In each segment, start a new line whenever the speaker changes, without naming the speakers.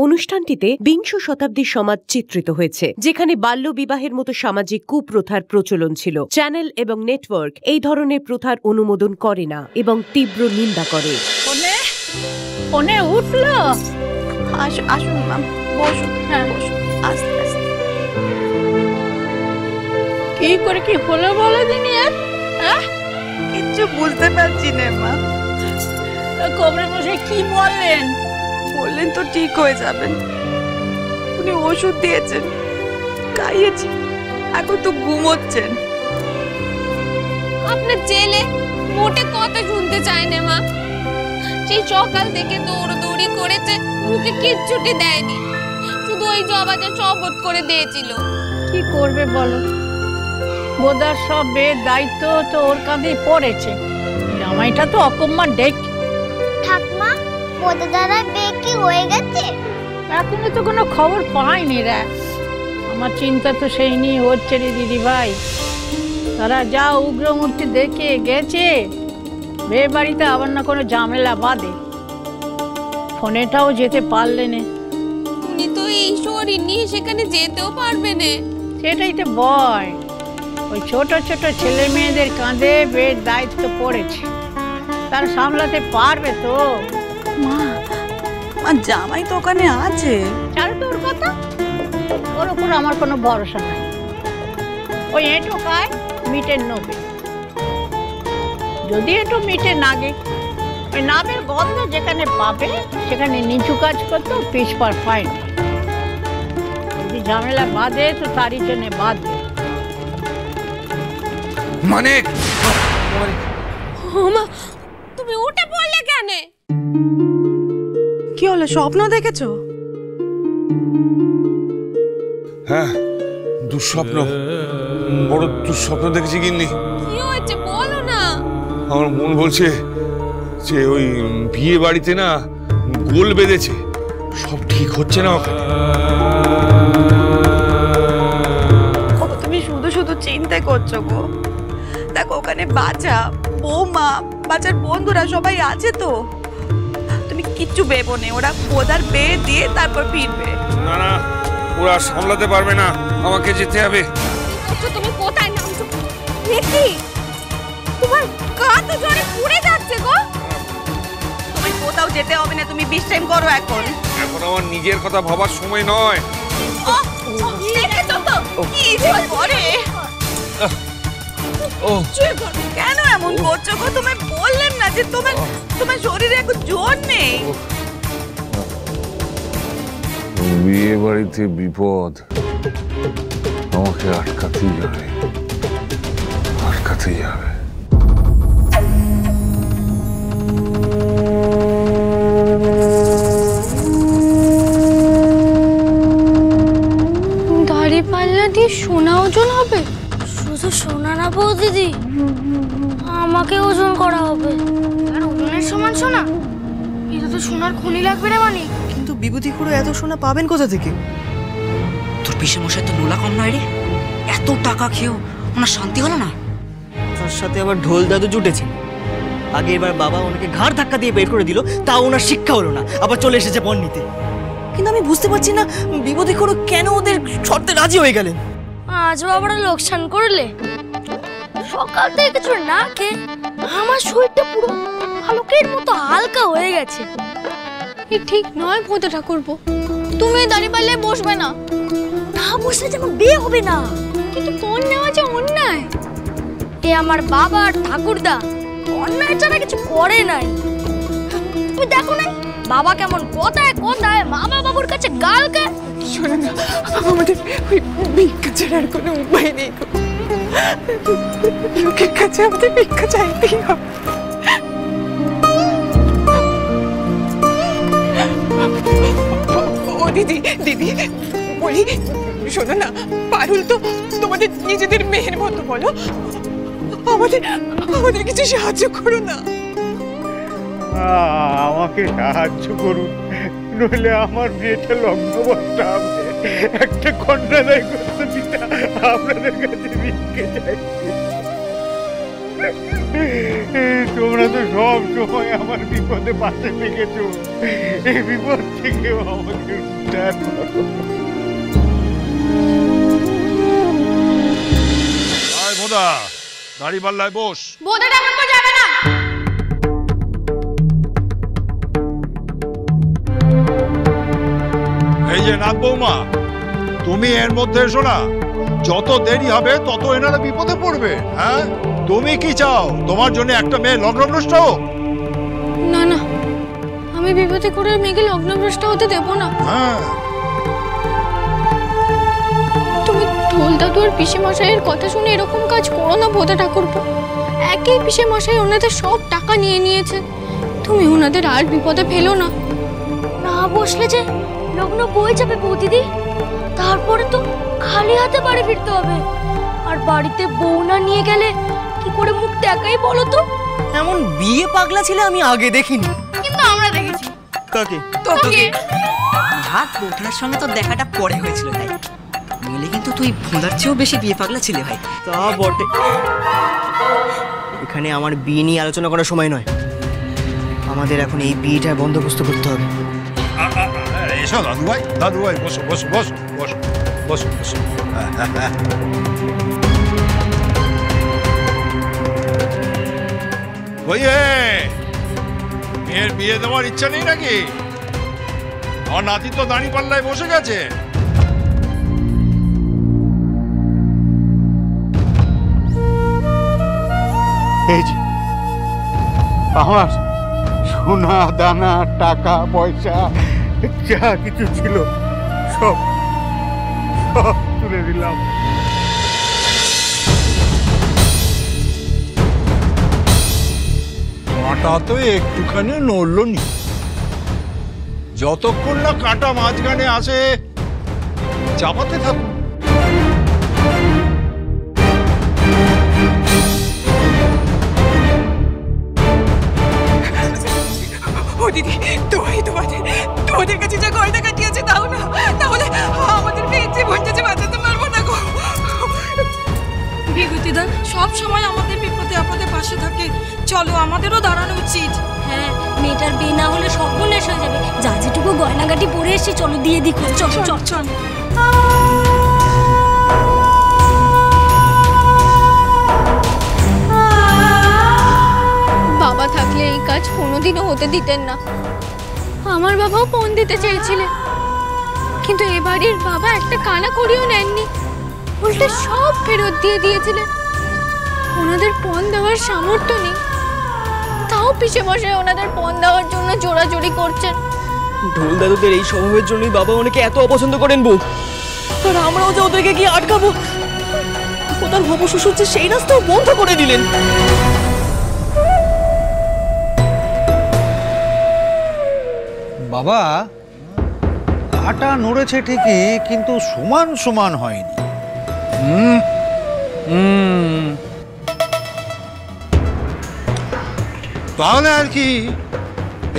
অনুষ্ঠানটিতে বিংশ শতাব্দীর সমাজ চিত্রিত হয়েছে, যেখানে বাল্যবিবাহের মতো সামাজিক কুপ্রথার প্রচলন ছিল। চ্যানেল এবং নেটওয়ার্ক এই ধরনের প্রথার অনুমোদন করে না এবং তীব্র নিন্দা করে।
উঠলো,
আসুন ম্যাম, বসুন। হ্যাঁ বসুন, আস্তে আস্তে।
কি করে কি হলো বলো দিনি?
কিচ্ছু বুঝতে পারছি না মা।
কবরে বসে কি বললেন?
বললেন তো ঠিক হয়ে যাবেন। উনি ওষুধ দিয়েছেন, খাইয়েছি, এখন তো ঘুমোচ্ছেন।
আপনার ছেলে মোটে কথা শুনতে চায় না মা। সেই সকাল থেকে দৌড়দৌড়ি করেছে, মুখে কিচ্ছুটি দেয়নি, শুধু ওই জবাটা শপথ করে দিয়েছিল।
কি করবে বলো, বোধার সব বের দায়িত্ব তো ওর কাঁধেই পড়েছে। জামাইটা তো অকম্মা ডেক।
ঠাকমা, বোধা দাদা বিয়ে কি হয়ে গেছে?
এখনো তো কোনো খবর পাইনি রে। আমার চিন্তা তো সেই নিয়ে হচ্ছে রে দিদি ভাই। তারা যা উগ্রমূর্তি দেখে গেছে, বিয়ে বাড়িতে আবার না কোনো ঝামেলা বাঁধে। ফোনেটাও যেতে পারলে না।
উনি তো এই শরীর নিয়ে সেখানে যেতেও পারবে না।
সেটাই তো ভয়। ওই ছোট ছোট ছেলে মেয়েদের কাঁধে বের দায়িত্ব পড়েছে, তারা সামলাতে পারবে তো?
মা, জামাই তো ওখানে আছে।
ছাড়ো তো ওর কথা, ওর উপর আমার কোনো ভরসা নাই। ওই এঁটো খায়, মিটের নবে। যদি একটু মিটে নাগে, ওই নাবের গন্ধ যেখানে পাবে সেখানে নিচু কাজ করতো, পিছপার পায় না। যদি ঝামেলা বাঁধে তো তারই জন্য বাঁধবে।
মানে
মা, তুমি উঠে পড়লে কেন?
কি হলো, স্বপ্ন দেখেছো?
হ্যাঁ, দুঃস্বপ্ন, বড় দুঃস্বপ্ন দেখেছি। গিন্নি,
কি হয়েছে বলো না।
আমার মন বলছে যে ওই বিয়ে বাড়িতে না গোল বেঁধেছে, সব ঠিক হচ্ছে না ওখানে।
তুমি শুধু শুধু চিন্তা করছো গো। দেখো ওখানে বাচ্চা, বৌমা, বাচ্চার বন্ধুরা সবাই আছে তো। তুমি কিচ্ছু ভেবো না, ওরা বোধার বিয়ে দিয়ে তারপর ফিরবে।
না না, ওরা সামলাতে পারবে না, আমাকে যেতে হবে।
তুমি কোথায় নামছো? দেখি তোমার গা তো জোরে পুড়ে যাচ্ছে গো।
তুমি কোথাও যেতে হবে না, তুমি বিশ্রাম করো এখন।
এখন আমার নিজের কথা ভাবার সময় নয়।
দেখেছো তো কি যে করে। কেন এমন করছো গো? তুমি বললেন না যে তোমার শরীরে এখন জোর নেই?
বিয়ে বাড়িতে বিপদ, আমাকে আটকাতেই যাবে, আটকাতেই যাবে।
দাড়ি পাল্লা দিয়ে সোনা ওজন হবে? শুধু সোনা না বৌদিদি, আমাকে ওজন করা হবে। আর ওজনের সমান সোনা? এটা তো সোনার খনি লাগবে রে মানে।
কিন্তু বিভূতি খুড়ো এত সোনা পাবেন কোথা থেকে?
তোর পিসে মশাই তো নোলা কম নয় রে। এত টাকা খেয়েও ওনার শান্তি হলো না।
তার সাথে আবার ঢোল দাদু জুটেছে। আগে এবার বাবা ওনাকে ঘাড় ধাক্কা দিয়ে বের করে দিল, তাও ওনার শিক্ষা হলো না, আবার চলে এসেছে পণ নিতে। কিন্তু আমি বুঝতে পারছি না বিভূতি খুড়ো কেন ওদের শর্তে রাজি হয়ে গেলেন।
আজ বাবারা লোকসান করলে, সকাল থেকে কিছু না খেয়ে আমার শরীরটা পুরো আলোকের মতো হালকা হয়ে গেছে।
এ ঠিক নয় ভোঁতা ঠাকুরপো, তুমি দাঁড়িয়ে পারলে বসবে না।
না বসলে যেমন বিয়ে হবে না।
কিন্তু পণ নেওয়া যে অন্যায়।
এ আমার বাবা আর ঠাকুরদা অন্যায় ছাড়া কিছু করে নাই। তুমি দেখো নাই বাবা কেমন কথায় কথায় মামা বাবুর কাছে গাল গায়।
শোনো না, আমাদের ওই ভিক্ষা ছাড়ার কোনো উপায় নেই। লোকের কাছে আমাদের ভিক্ষা চাইতেই হবে। ও দিদি, দিদি বলি, শোনো না, পারুল তো তোমাদের নিজেদের মেয়ের মতো, বলো আমাদের কিছু সাহায্য করো না।
আমাকে সাহায্য করুন, নইলে আমার মেয়েটা লগ্নবর্ষা হবে। একটা কন্যাদায় করতে পিতা আপনাদের কাছে ভিক্ষে চাইছি। তোমরা তো সব সময় আমার বিপদে পাশে থেকেছো, এই বিপদ থেকেও আমাকে উদ্ধার করো।
বোদা দাড়ি পাল্লায় বস।
বোদা ডাকা যাবে না।
এই যে নাথ বৌমা, তুমি এর মধ্যে এসো না। যত দেরি হবে তত এনারা বিপদে পড়বে। হ্যাঁ, তুমি কি চাও তোমার জন্য একটা মেয়ে লগ্নভ্রষ্ট হোক?
না না, আমি বিপদে করে মেয়েকে লগ্নভ্রষ্ট হতে দেবো না।
হ্যাঁ,
তুমি ঢোল দাদু আর পিসে মশাইয়ের কথা শুনে এরকম কাজ করো না বোদা ঠাকুরপো। একই পিসে মশাই ওনাদের সব টাকা নিয়ে নিয়েছে, তুমি ওনাদের আর বিপদে ফেলো না। না বসলে যে লগ্ন বয়ে যাবে বৌদিদি, তারপরে তো খালি হাতে বাড়ি ফিরতে হবে। আর বাড়িতে বউ না নিয়ে গেলে কি করে মুখ দেখাই বলো তো?
এমন বিয়ে পাগলা ছিল আমি আগে দেখিনি।
কিন্তু আমরা দেখেছি।
কাকে?
তোকে
হাত বৌঠার সঙ্গে তো দেখাটা পরে হয়েছিল তাই, নইলে কিন্তু তুই ভোঁদার চেয়েও বেশি বিয়ে পাগলা ছিলে ভাই।
তা বটে। এখানে আমার বিয়ে নিয়ে আলোচনা করার সময় নয়, আমাদের এখন এই বিয়েটা বন্দোবস্ত করতে হবে।
এসো দাদু ভাই, বসো বসো বসো বসো বসো বসো। ওই মেয়ের বিয়ে দেওয়ার ইচ্ছা নেই নাকি? আমার নাতি তো দাঁড়ি পাল্লায় বসে গেছে।
এই যে আমার সোনা দানা টাকা পয়সা যা কিছু ছিল সব সব তুলে দিলাম।
কাঁটা তো একটুখানি নড়ল নি। যতক্ষণ না কাঁটা মাঝখানে আসে চাপাতে থাকুন।
ও দিদি, তোমাদের কাছে যা গয়না কাটি আছে দাও না, তাহলে আমাদের মেয়ের জীবনটা যে বাঁচাতে পারবো না গো।
বিভূতিদা সব সময় আমাদের বিপদে আপদে পাশে থাকে, চলো আমাদেরও দাঁড়ানো উচিত।
হ্যাঁ, মেয়েটার বিয়ে না হলে সর্বনাশ হয়ে যাবে। যা যেটুকু গয়নাগাটি পরে এসেছি চলো দিয়ে দিই। চল চল চল।
বাবা থাকলে এই কাজ কোনোদিনও হতে দিতেন না।
আমার বাবাও পণ দিতে চেয়েছিলেন, কিন্তু এ বাড়ির বাবা একটা কানা করিও নেননি, উল্টে সব ফেরত দিয়ে দিয়েছিলেন। ওনাদের পণ দেওয়ার সামর্থ্য নেই,
তাও পিসে মশাই ওনাদের পণ দেওয়ার জন্য জোরাজোরি করছেন।
ঢোল দাদুদের এই স্বভাবের জন্যই বাবা ওনাকে এত অপছন্দ করেন বউ। আর আমরাও যে ওদেরকে গিয়ে আটকাবো, কোথার হবু শ্বশুর যে সেই রাস্তাও বন্ধ করে দিলেন।
বাবা, কাঁটা নড়েছে ঠিকই, কিন্তু সমান সমান হয়নি।
তাহলে আর কি,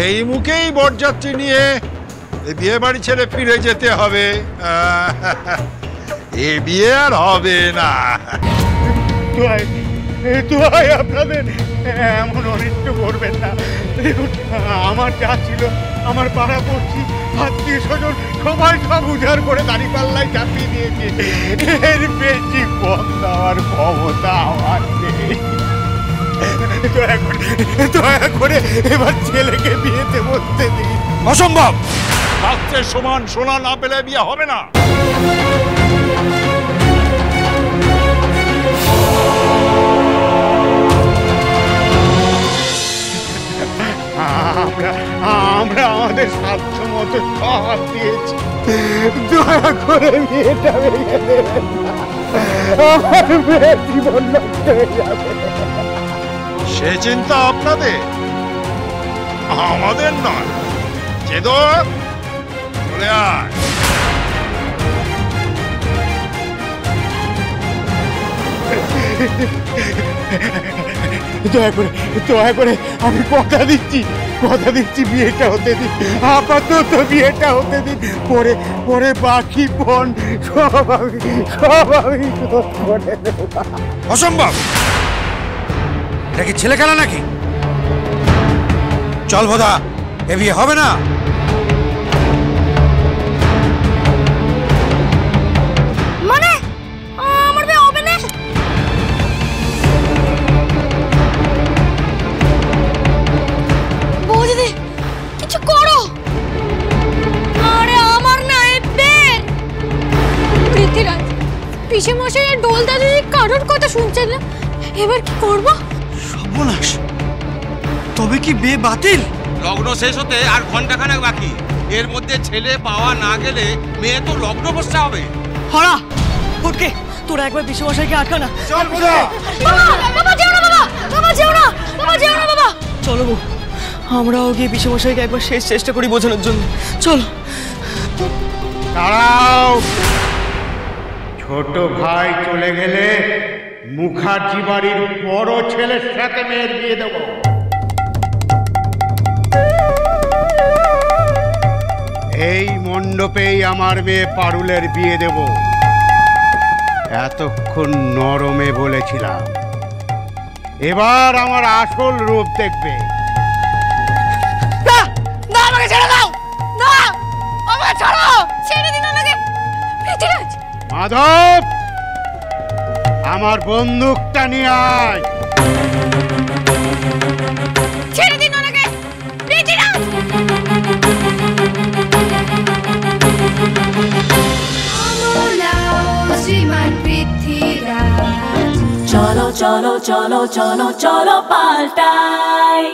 এই মুখেই বরযাত্রী নিয়ে বিয়ে বাড়ি ছেড়ে ফিরে যেতে হবে। এ বিয়ে আর হবে না।
আপনাদের এমন অনিষ্ট করবেন না। দেখুন, আমার যা ছিল, আমার পাড়া পড়ছি আত্মীয় স্বজন সবাই সব উজাড় করে দাঁড়িপাল্লায় চাপিয়ে দিয়েছে। এর বেশি পণ দেওয়ার ক্ষমতা আমার নেই। দয়া করে এবার ছেলেকে বিয়েতে বসতে দিন।
অসম্ভব। রাত্রের সমান সোনা না পেলে বিয়ে হবে না।
আমরা আমাদের সাধ্য মতো সব দিয়েছি। দয়া করে বিয়েটা ভেঙে দেবেন না, আমার মেয়ের জীবন নষ্ট হয়ে যাবে।
সে চিন্তা আপনাদের, আমাদের নয়। চেদো, চলে আয়।
দয়া করে আমি কথা দিচ্ছি বিয়েটা হতে দিন। আপাতত বিয়েটা হতে দিন, পরে বাকি পণ সব আমি শোধ করে দেব।
অসম্ভব।
এটা কি ছেলে খেলা নাকি? চল ভোদা, এ বিয়ে হবে না।
মানে আমার বিয়ে হবে না? বৌদিদি কিছু করো। আরে আমার না এই বিয়ে।
পৃথ্বীরাজ, পিসে মশাই আর ডোল দাদু কারোর কথা শুনছেন না, এবার কি করব?
সর্বনাশ, তবে কি বিয়ে বাতিল?
লগ্ন শেষ হতে আর ঘন্টাখানেক বাকি, এর মধ্যে ছেলে পাওয়া না গেলে মেয়ে তো লগ্ন বসতে হবে।
হরা ফটকে, তোরা একবার বিশ্বমশাইকে আটকা না।
চল ভোদা।
বাবা যেও না, বাবা বাবা যেও না, বাবা যেও না বাবা।
চলো বউ, আমরাও গিয়ে বিশ্বমশাইকে একবার শেষ চেষ্টা করি বোঝানোর জন্য। চলো।
দাঁড়াও, ছোট ভাই চলে গেলে মুখার্জি বাড়ির বড় ছেলের সাথে মেয়ের বিয়ে দেব। এই মণ্ডপেই আমার মেয়ে পারুলের বিয়ে দেব। এতক্ষণ নরমে বলেছিলাম, এবার আমার আসল রূপ দেখবে।
না না, আমাকে ছেড়ে দাও। না আমাকে ছাড়ো, ছেড়ে দিন আমাকে। পৃথ্বীরাজ,
মাধব, আমার বন্দুকটা নিয়ে আয়।
ছেড়ে দিন আমাকে। পৃথ্বীরাজ,
শ্রীমান পৃথ্বীরাজ, চলো চলো চলো চলো চলো পাল্টাই।